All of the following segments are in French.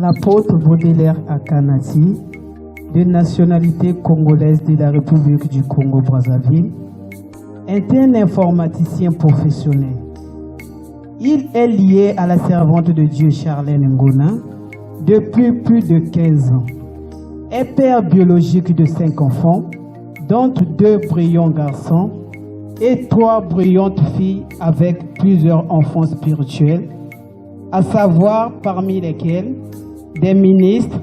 L'apôtre Baudelaire Akanati, de nationalité congolaise de la République du Congo-Brazzaville, est un informaticien professionnel. Il est lié à la servante de Dieu Charlène Ngona depuis plus de 15 ans. Est père biologique de 5 enfants, dont 2 brillants garçons et 3 brillantes filles avec plusieurs enfants spirituels, à savoir parmi lesquels des ministres,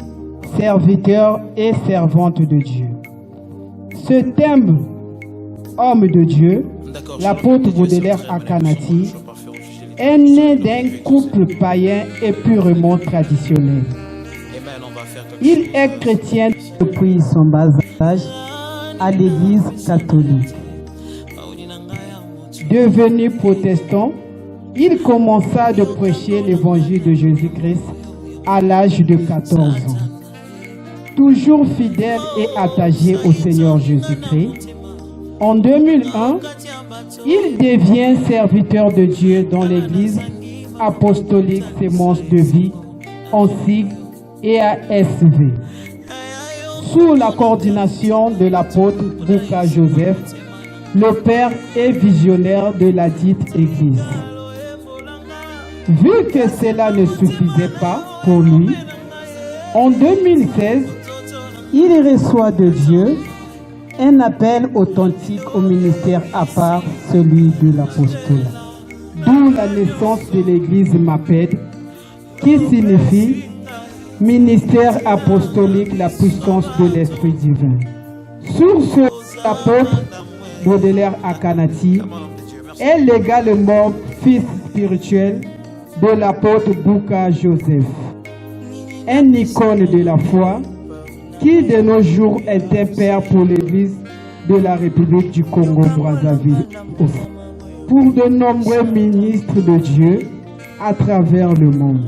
serviteurs et servantes de Dieu. Ce thème, homme de Dieu, l'apôtre Baudelaire Akanati, est né d'un couple païen et purement traditionnel. Il est chrétien depuis son bas âge à l'église catholique. Devenu protestant, il commença de prêcher l'évangile de Jésus-Christ à l'âge de 14 ans. Toujours fidèle et attaché au Seigneur Jésus-Christ, en 2001, il devient serviteur de Dieu dans l'église apostolique Sémence de Vie, en sigle et ASV. Sous la coordination de l'apôtre Bouka Joseph, le père et visionnaire de la dite église. Vu que cela ne suffisait pas pour lui, en 2016, il reçoit de Dieu un appel authentique au ministère à part celui de l'apostolat. D'où la naissance de l'église MAPED, qui signifie ministère apostolique, la puissance de l'Esprit divin. Sur ce, l'apôtre Baudelaire Akanati est légalement fils spirituel de l'apôtre Bouka Joseph, un icône de la foi qui de nos jours est un père pour l'Église de la République du Congo-Brazzaville, pour de nombreux ministres de Dieu à travers le monde.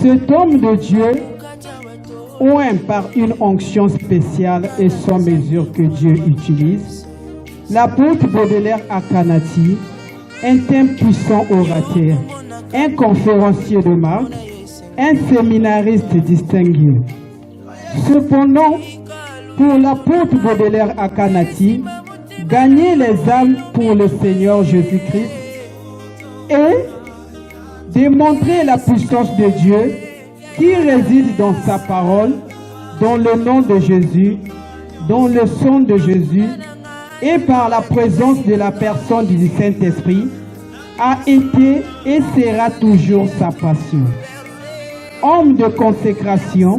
Cet homme de Dieu, oint par une onction spéciale et sans mesure que Dieu utilise, l'apôtre Baudelaire Akanati est un puissant orateur, un conférencier de marque, un séminariste distingué. Cependant, pour l'apôtre Baudelaire Akanati, gagner les âmes pour le Seigneur Jésus-Christ et démontrer la puissance de Dieu qui réside dans sa parole, dans le nom de Jésus, dans le sang de Jésus et par la présence de la personne du Saint-Esprit, a été et sera toujours sa passion. Homme de consécration,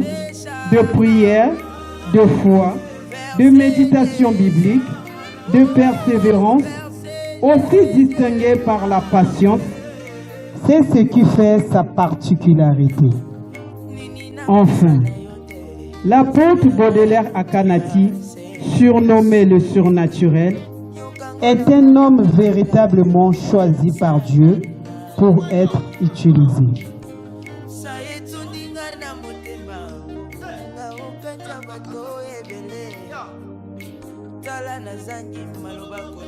de prière, de foi, de méditation biblique, de persévérance, aussi distingué par la patience, c'est ce qui fait sa particularité. Enfin, l'apôtre Baudelaire Akanati, surnommé le surnaturel, est un homme véritablement choisi par Dieu pour être utilisé. Tala na zanyi maloba kote